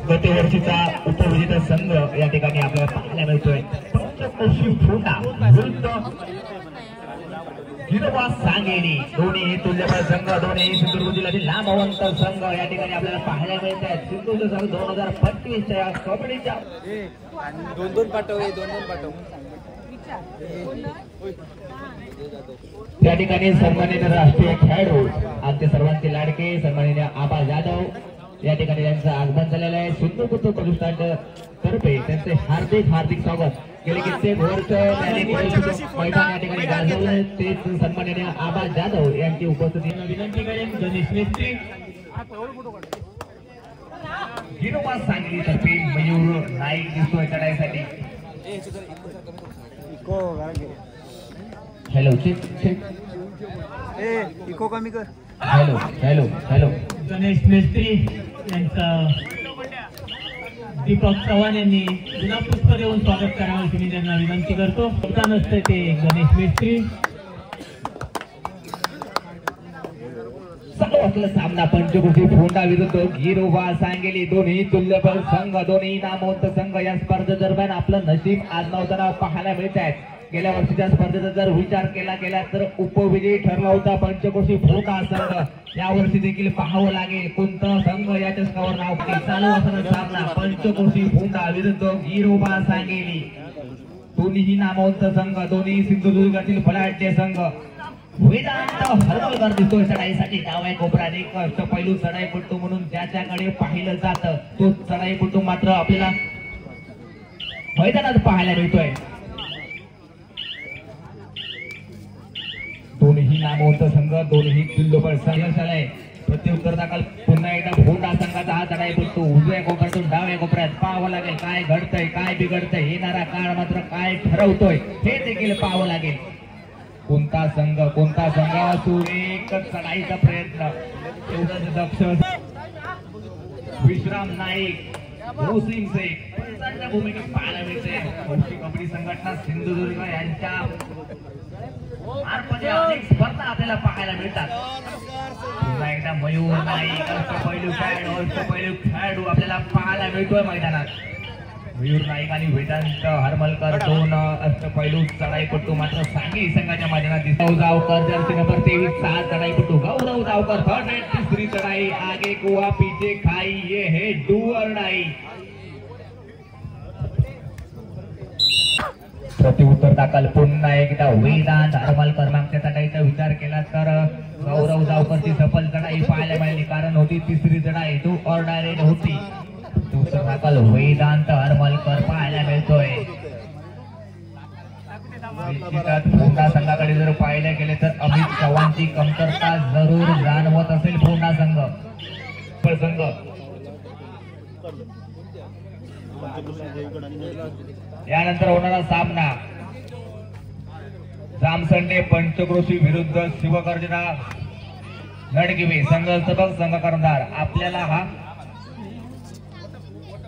गतवर्षीचा उपविजेता संघ या ठिकाणी आपल्याला पाहायला मिळतोय. पंचकोशी फुटा विरुद्ध गिरोबा सांगेली, दोन्ही तुल्यबळ संघ, दोन्ही सिंधुदुर्ग जिल्ह्यातील नामवंत संघ या ठिकाणी आपल्याला पाहायला मिळत आहेत. सिंधुदुर्ग संघ 2025 च्या कबड्डीच्या दोन पाठव त्या ठिकाणी सन्माननीय राष्ट्रीय खेळाडू आमचे सर्वांचे लाडके सन्माननीय आबा जाधव या ठिकाणी त्यांचं आगमन झालेलं आहे. सिंधुदुर्ग प्रतिष्ठान तर्फे त्यांचे हार्दिक हार्दिक स्वागत. गेले कित्येक वर्ष त्यांनी मैदान या ठिकाणी गाजवलं. तेच सन्माननीय आबा जाधव यांची उपस्थिती विनंती करेन. गणेश मिस्त्री गिरोबा सांगली तर्फे मयूर नाईक दिसतोय चढाईसाठी. हॅलो चेक चेक इको कमी कर. हॅलो हॅलो हॅलो गणेश मिस्त्री यांचा दीपक चव्हाण यांनी पुन्हा पुष्प देऊन स्वागत करावं अशी मी त्यांना विनंती करतो. नसते ते गणेश मिस्त्री. असलं सामना पंचकोशी फोंडा विरुद्ध गिरोबा सांगेली, दोन्ही तुल्यबळ संघ, दोन्ही नामवंत संघ या स्पर्धेदरम्यान आपलं नशीब आजमावताना पाहायला मिळत आहेत. गेल्या वर्षीच्या स्पर्धेचा जर विचार केला गेला तर उपविजयी ठरला होता पंचकोशी फोंडा संघ. या वर्षी देखील पाहावं लागेल कोणता संघ या चषकावर नाव चालू असणार. सामना पंचकोशी फोंडा विरुद्ध गिरोबा सांगेली, दोन्ही नामवंत संघ, दोन्ही सिंधुदुर्गातील बलाढ्य संघ. वेदांत हरमलकर दिसतोय चढाईसाठी डाव्या कोपऱ्यात. एक अष्टपैलू चढाईपटू म्हणून ज्याच्याकडे पाहिलं जातं तो चढाईपटू मात्र आपल्याला मैदानात पाहायला मिळतोय. दोन्ही नामवंत संघ, दोन्ही तुल्यबळ संघ झालाय. प्रत्युत्तर दाखल पुन्हा एकदा फोंडा संघाचा हा चढाईपटू उजव्या कोपऱ्यातून डाव्या कोपऱ्यात. पाहावं लागेल काय घडतंय काय बिघडतंय. येणारा काळ मात्र काय ठरवतोय हे देखील पाहावं लागेल. कोणता संघ सुरेख चढाईचा प्रयत्न. एवढंच दक्ष विश्राम नाईक, मोहसिन शेख पंचांच्या भूमिकेत पाहायला मिळते. कबड्डी संघटना सिंधुदुर्ग यांच्या मार्फत अनेक स्पर्धा आपल्याला पाहायला मिळतात. पुन्हा एकदा मयूर नाईक अष्टपैलू खेळाडू आपल्याला पाहायला मिळतोय मैदानात. मयूर नाईक आणि वेदांत हरमलकर दोन अष्टपैलू चढाईपटू मात्र सांगली संघाच्या मैदानात दिसतो. जावकर जर्सी नंबर 23 6 चढाईपटू गौरव जावकर थर्ड रेड तिसरी चढाई. आगे कुआ पीछे खाई ये है डू और डाई. प्रत्युत्तर दाखल पुन्हा एकदा वेदांत हरमलकर. मागच्या चढाईचा विचार केला तर गौरव जावकरची सफल चढाई पाहायला मिळाली कारण होती तिसरी चढाई डू और डाय होती. दुसरा दाखल वेदांत हरमलकर पाहायला मिळतोय. फोंडा संघाकडे जर पाहायला गेले तर अमित चव्हाणची कमतरता जरूर जाणवत असेल. फोंडा संघ यानंतर होणारा सामना जामसंडे पंचक्रोशी विरुद्ध शिवगर्जना नडगिवे संघ सबक संघ करणार. आपल्याला हा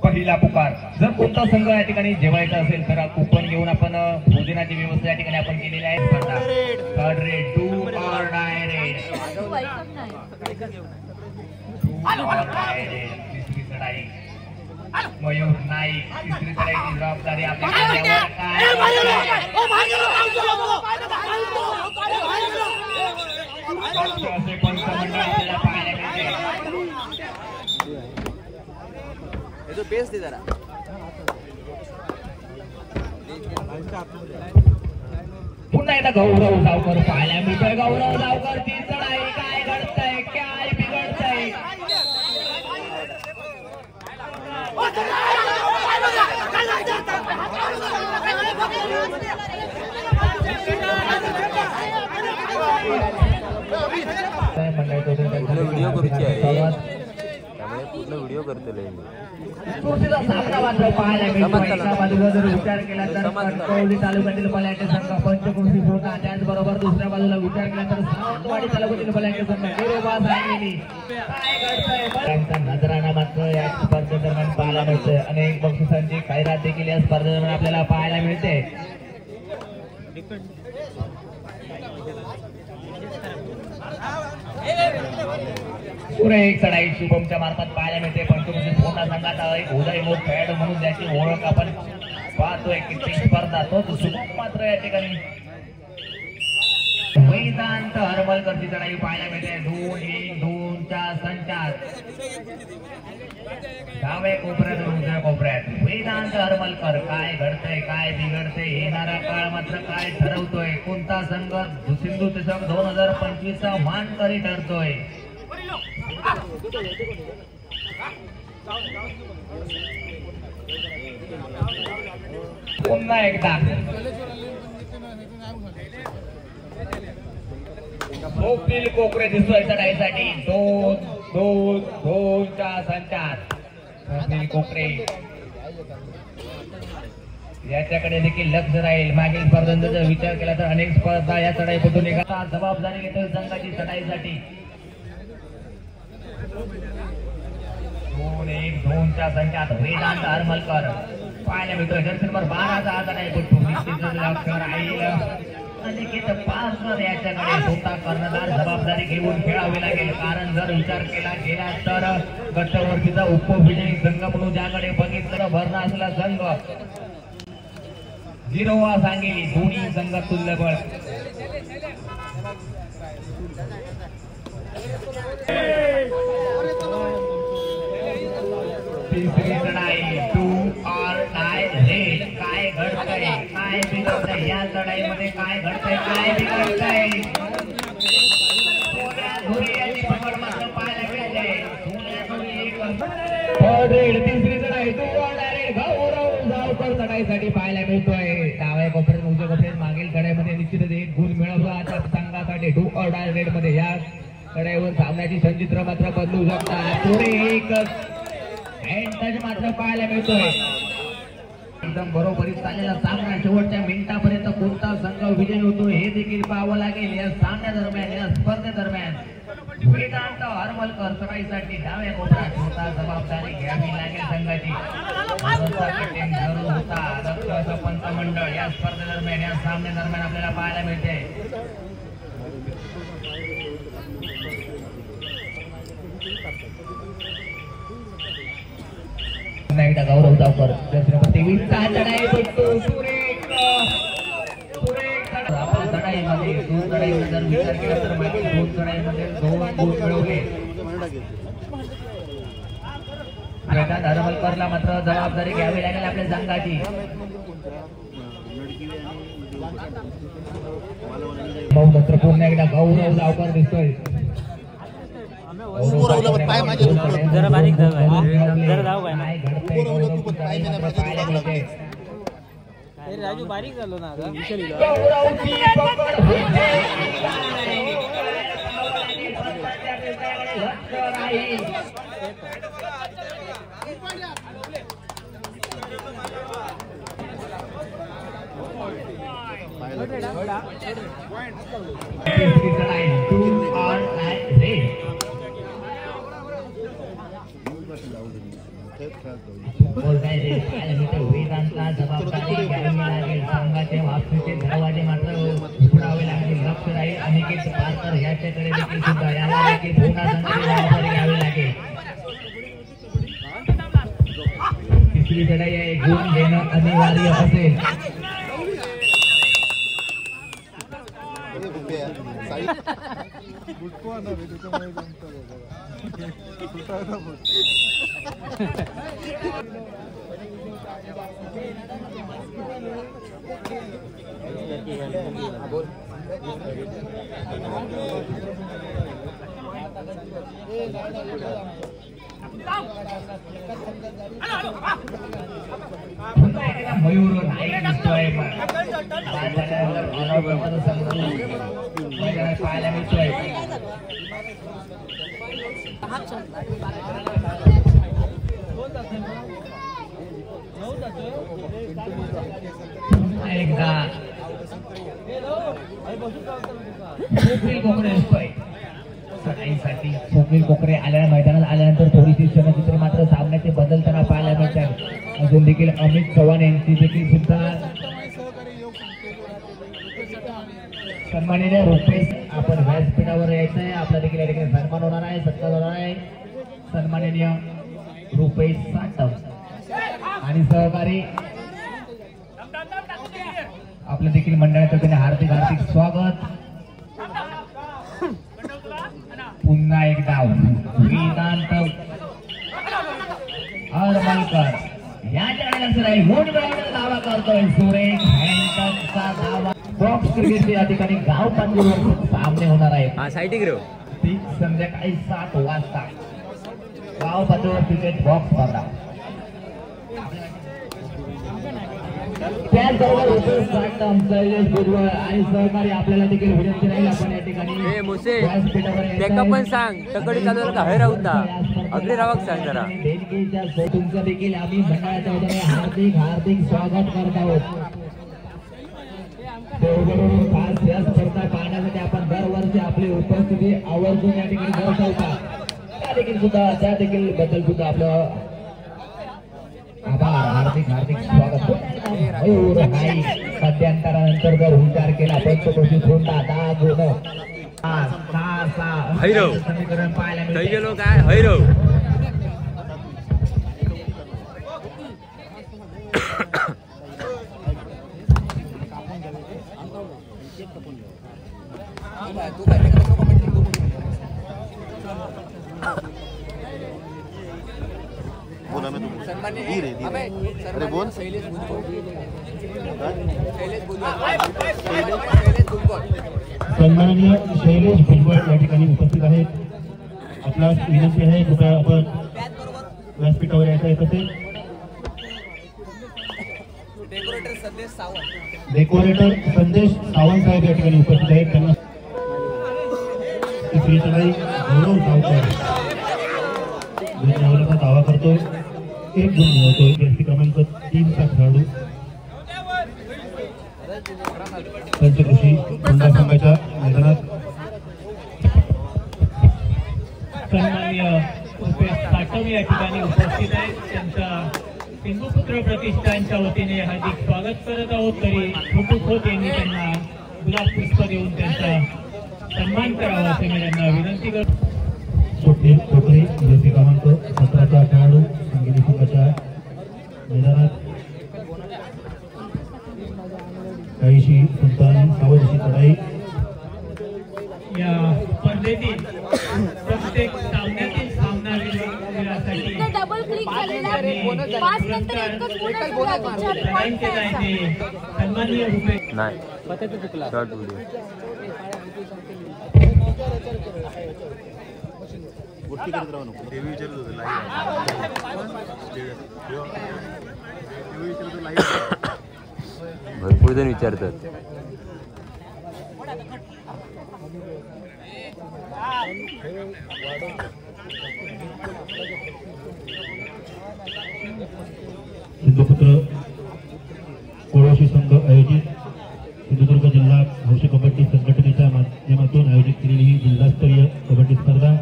पहिला पुकार. जर कोणता संघ या ठिकाणी जेवायचा असेल तर कुपन घेऊन आपण भोजनाची व्यवस्था या ठिकाणी आपण केलेली आहे. थर्ड रेड डू और डाय रेड. तिसरी चढाई मयूर नाईक. तिसरी चढाईची जबाबदारी आपल्या पंचमंडळ आपल्याला पाहायला मिळते. बेस दे जरा. पुन्हा एकदा गौरव जावकर पाहायला मिळतोय. गौरव जावकरची चढाई. काय घडतंय काय बिघडतंय. व्हिडिओ करूची आहे पूर्ण व्हिडिओ करतोय. सामना मात्र पाहायला मिळतो. एका बाजूला जर विचार केला तर कणकवली तालुक्यातील बलाढ्य संघ पंचक्रोशी फोंडा. त्याचबरोबर दुसऱ्या बाजूला विचार केला तर सावंतवाडी तालुक्यातील बलाढ्य संघ गिरोबा सांगेली. काय घडतंय त्यांचा नजराणा मात्र या स्पर्धेदरम्यान पाहायला मिळतोय. अनेक बक्षिसांची जाहिरात देखील या स्पर्धेदरम्यान आपल्याला पाहायला मिळते. पुढे एक चढाई शुभमच्या मार्फत पाहायला मिळते. पंचकृषी पूर्ण संघाचा एक उदयमोठ खेळाडू म्हणून ज्याची ओळख आपण पाहतोय किती स्पर्धा तोच शुभम मात्र या ठिकाणी वेदांत हरमलकरची चढाई पाहायला मिळते. 2-1-2च्या संचात डाव्या कोपऱ्यात उजव्या कोपऱ्यात वेदांत हरमलकर. काय घडतंय काय बिघडतंय येणारा काळ मात्र काय ठरवतोय. कोणता संघ सिंधू चषक 2025 चा मानकरी ठरतोय. पुन्हा एकदा स्वप्नील कोकरे दिसतोय चढाईसाठी. 2-2-2च्या संचात स्वप्नील कोकरे याच्याकडे देखील लक्ष राहील. मागील स्पर्धांचा जर विचार केला तर अनेक स्पर्धा या चढाईमधून निघाला. जबाबदारी घेतोय संघाची चढाईसाठी. 2-1-2च्या संचात वेदांत हरमलकर पाहायला मिळतोय. जर्सी नंबर 12चा हा चढाईपटू निश्चित लक्ष राहील. अनिकेत पारकर याच्याकडे स्वतः कर्णधार जबाबदारी घेऊन खेळावी लागेल. कारण जर विचार केला गेला तर गतवर्षीचा उपविजयी संघ म्हणून ज्याकडे बघितलं भरणा असला संघ गिरोवा सांगेली. दोन्ही संघ तुल्यबळ. तिसरी चढाई 2 or die रेड. काय घडतंय काय बिघडतंय या चढाईमध्ये काय घडतंय काय बिघडतंय. पकड मात्र पाहायला मिळते. तिसरी चढाई 2 or die रेड. गौरव जावकर चढाईसाठी पाहायला मिळतोय. डाव्या कोपऱ्यात उजव्या कोपऱ्यात मागील चढाईमध्ये निश्चितच एक गुण मिळवला आता संघासाठी 2 or die रेड मध्ये. या चढाईवर सामन्याची संचित्र मात्र बदलू शकतात. पुढे एक टच मात्र पाहायला मिळतोय. एकदम बरोबरीत चाललेला सामना शेवटच्या मिनिटापर्यंत कोणता संघ विजयी होतो हे देखील पाहावं लागेल. या सामन्यादरम्यान या स्पर्धेदरम्यान वेदांत हरमलकर चढाईसाठी डाव्या कोपऱ्यात होता. जबाबदारी घ्यावी लागेल संघाची. होता पंचमंडळ या स्पर्धेदरम्यान या सामन्यादरम्यान आपल्याला पाहायला मिळते. गौरव जावकर छत्रपती चढाई पटतो. चढाईमध्ये 2 चढाईमध्ये जर विचार केला तर मागील 2 चढाईमध्ये 2 गुण मिळवले. वेदांत हरमलकरला मात्र जबाबदारी घ्यावी लागेल आपल्या संघाची. बहुमात्र पुन्हा एकदा गौरव जावकर दिसतोय. जरा बारीक धाव आहे. जरा धाव आहे. राजू बारीक झालो ना. वेदांतला जबाबदारी घ्यावी लागेल. संघाचे वापसीचे दरवाजे मात्र उघडावे लागतील. लक्ष राहील अनिकेत पारकर याच्याकडे देखील सुद्धा याला देखील पुन्हा संघाची जबाबदारी घ्यावी लागेल. तिसरी चढाई आहे. गुण देणं अनिवार्य असेल. मयूर नाईक दिसतोय. पाहायला मिळतोय. एकदा स्वप्नील कोकरे दिसतोय चढाईसाठी. स्वप्नील कोकरे मैदानात आल्यानंतर थोडीशी क्षणचित्र मात्र सामन्याचे बदलताना पाहायला मिळतात. अजून देखील अमित चव्हाण यांची देखील सुद्धा सन्माननीय रुपेश आपण व्यासपीठावर यायचंय. आहे सन्माननीय रुपेश साटम आणि सहकारी आपल्या देखील मंडळाचं त्याने हार्दिक हार्दिक स्वागत. पुन्हा एक डाव वेदांत हरमलकर याच्या राहील मोठ वेळाने दावा करतोय. सुरेश हँडचा दावा. बॉक्स क्रिकेटचे या ठिकाणी गाव पातळीवर सामने होणार आहेत. हा साईड इकडे ती संध्याकाळी 7 वाजता गाव पातळीवर क्रिकेट बॉक्स स्पर्धा. त्याचबरोबर रुपेश साटम, शैलेश भुजबळ आणि सहकारी आपल्याला देखील विनंती राहील आपण या ठिकाणी त्याका पण सांग तकडी चालू का हय राहून अगदी रावाक सांग जरा. तुमचं देखील आम्ही मंडळाच्या वतीने हार्दिक हार्दिक स्वागत करत आहोत. देवगडवरून खास या स्पर्धा पाहण्यासाठी आपण दरवर्षी आपली उपस्थिती आवर्जून या ठिकाणी दर्शवता. त्या देखील बद्दल सुद्धा आपलं आभार. हार्दिक हार्दिक स्वागत. मध्यांतरानंतर जर विचार केला पंचकोशी धोंडा 10 गुण हैरव समीकरण पाहायला काही गेलो काय हैरव. अरे बोल. सन्माननीय शैलेश भुजबळ या ठिकाणी उपस्थित आहेत. आपला विनंती आहे कृपया आपण व्यासपीठावर यायचं आहे. तसेच डेकोरेटर संदेश सावंत साहेब या ठिकाणी उपस्थित आहेत. त्यांना तिसरी चढाई गौरव सावकर दावा करतो. 1 गुण मिळवतोय. व्यक्ती क्रमांक 3 चा खेळाडू पंचकृषी धोंडा संघाच्या मैदानात. सन्माननीय रुपेश साटम या ठिकाणी उपस्थित आहेत. त्यांचा सिंधुपुत्र प्रतिष्ठानच्या वतीने हार्दिक स्वागत करत आहोत. तरी छोटू खोत यांनी त्यांना गुलाब पुष्प देऊन त्यांचा सन्मान करावा असे मी त्यांना विनंती करतो. सुट्टी कोकरी व्यक्ती क्रमांक 17 चा खेळाडू सांगली संघाच्या मैदानात. काहीशी संतान सावधशी चढाई. या स्पर्धेतील प्रत्येक सामन्यातील सामनावीरासाठी डबल क्लिक झालेला 5 नंतर एकच सन्माननीय रुपेश नाही शॉर्ट व्हिडिओ गोष्टी करत राहू नको. देवी विचारत होते भरपूर जण विचारतात. सिंधुपुत्र कोळोशी संघ आयोजित सिंधुदुर्ग जिल्हा हौशी कबड्डी संघटनेच्या माध्यमातून आयोजित केलेली ही जिल्हास्तरीय कबड्डी स्पर्धा.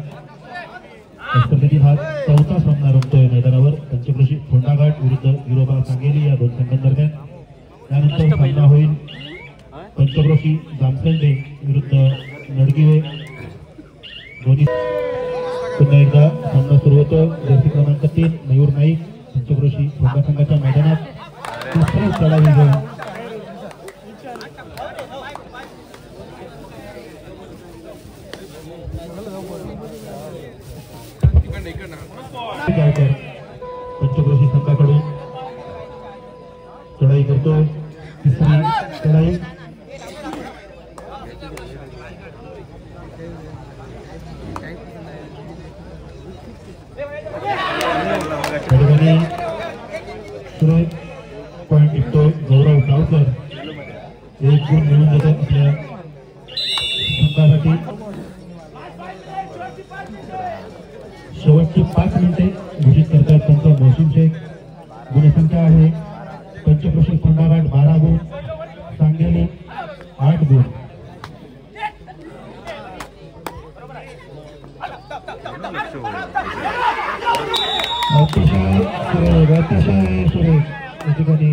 या स्पर्धेतील हा 4था सामना रंगतोय मैदानावर. पंचकृषी धोंडाघाट विरुद्ध गिरोबा सांगेली या 2 संघांदरम्यान. त्यानंतर सामना होईल पंचकृषी जामसंडे विरुद्ध नडगिवे. दोन्ही पुन्हा एकदा सामना सुरू होतो. जर्सी क्रमांक 3 मयूर नाईक पंचकृषी धोंडा संघाच्या मैदानात. तिसरी चढाई घेऊन पंचकृषी संघाकडून चढाई करतो. तिसरी चढाई. पॉइंट टिकतो गौरव सावकर. 1 गुण मिळून देतो आपल्या संघासाठी. शेवटची 5 मिनिटे घोषित करतात त्यांचं मोहसिन शेख. गुणसंख्या आहे पंचकृषी धोंडाघाट 12 गुण, सांगली 8 गुण. अतिशय सुरेश या ठिकाणी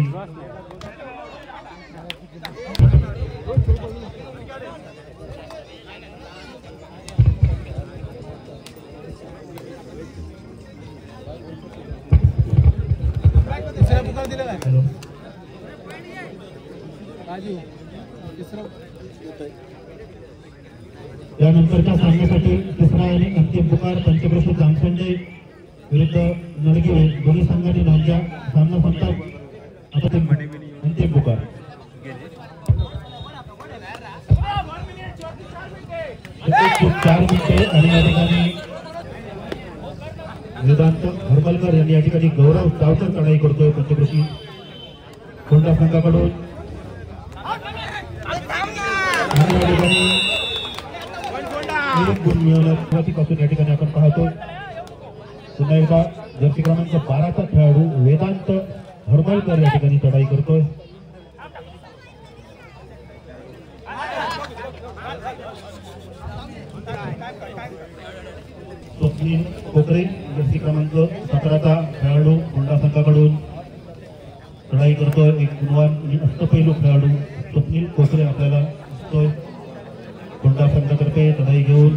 हॅलो यानंतरच्या सामन्यासाठी तिसरा आणि अंतिम पुकार पंचक्रोशी जामसंडे विरुद्ध नडगिवे दोन्ही संघांनी नोंदल्या. सामना संपतात आता ते अंतिम पुकार. खूप 4 मिनिटे आणि या ठिकाणी वेदांत हरमलकर यांनी या ठिकाणी गौरव चावकर चढाई करतोय पंचक्रोशी कोंडा संघाकडून. आणि या ठिकाणी एक गुण मिळवला सुरुवातीपासून या ठिकाणी आपण पाहतो. पुन्हा एकदा जर्सी क्रमांक 12चा खेळाडू वेदांत हरमलकर या ठिकाणी चढाई करतोय. स्वप्नील कोकरे जर्सी क्रमांक 17चा खेळाडू कोंडा संघाकडून चढाई करतोय. एक गुणवान आणि अष्टपैलू खेळाडू स्वप्नील कोकरे आपल्याला दिसतोय. कोंडा संघातर्फे चढाई घेऊन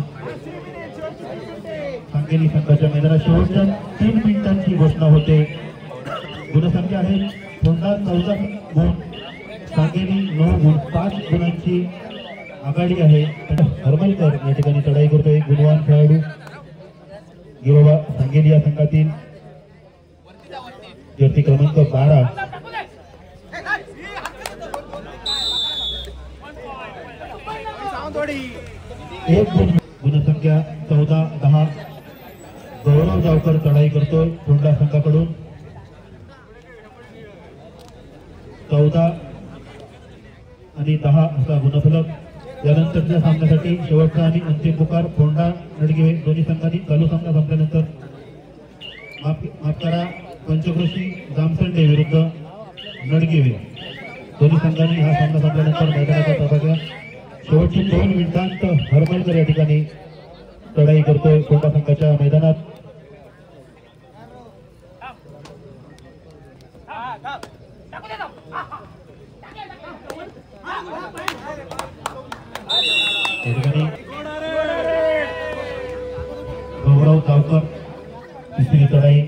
सांगली संघाच्या मैदानात शेवटच्या 3 मिनिटांची घोषणा होते. गुणसंख्या आहे कोंडा 14 गुण, सांगली 9 गुण, 5 गुणांची आघाडी आहे. हरमलकर या ठिकाणी चढाई करतोय. गुणवान खेळाडू गिरोबा सांगली या संघातील जर्सी क्रमांक 12. एक गुणसंख्या 14-10 गौरव जावकर चढाई करतोय कोंडा संघाकडून. 14 आणि 10 असा गुणफलक. यानंतरच्या सामन्यासाठी शेवटचा आणि अंतिम पुकार कोंडा नडगिवे दोन्ही संघांनी चालू सामना संपल्यानंतर माफ करा पंचक्रोशी जामसंडे विरुद्ध नडगिवे दोन्ही संघांनी हा सामना संपल्यानंतर मैदानाचा सहभाग घ्या. शेवटची 2 मिनिटांत हरमलकर या ठिकाणी चढाई करतोय कोंडा संघाच्या मैदानात. या ठिकाणी गौरव चावकर तिसरी चढाई.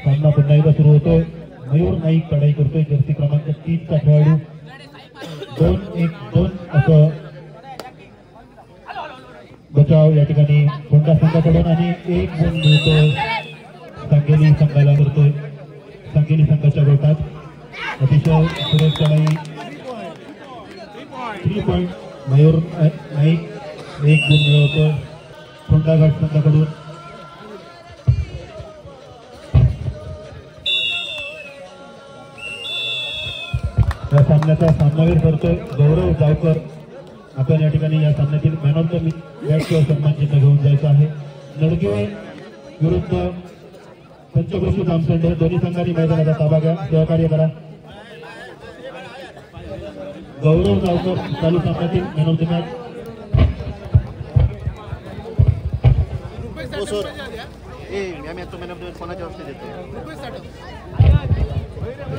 सामना पुन्हा एकदा सुरू होतोय. मयूर नाईक चढाई करतोय जर्सी क्रमांक 3चा खेळाडू. 2-1-2 असं बचाव या ठिकाणी कोंडा संघाकडून आणि 1 गुण मिळतोय सांगली संघाला करतोय. सांगली संघाच्या गटात अतिशय सुरेख चढाई 3 पॉइंट मयूर नाईक 1 गुण मिळवतोय कोंडा घाट संघाकडून. या सामन्याचा सामनावीर करतोय गौरव जावकर. आपण या ठिकाणी या सामन्यातील मॅन ऑफ द मॅच सन्मान चिन्ह घेऊन जायचं आहे. नडगिवे विरुद्ध पंचक्रोशी जामसंडे दोन्ही संघांनी मैदानाचा ताबा घ्या. सहकार्य करा. गौरव जावकर चालू सामन्यातील मॅन ऑफ द मॅच.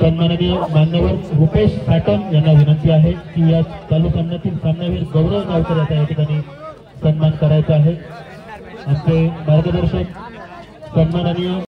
सन्माननीय मान्यवर रुपेश साटम यांना विनंती आहे की या चालू सामन्यातील सामनावीर गौरव जावकर याचा या ठिकाणी सन्मान करायचा आहे. आमचे मार्गदर्शक सन्माननीय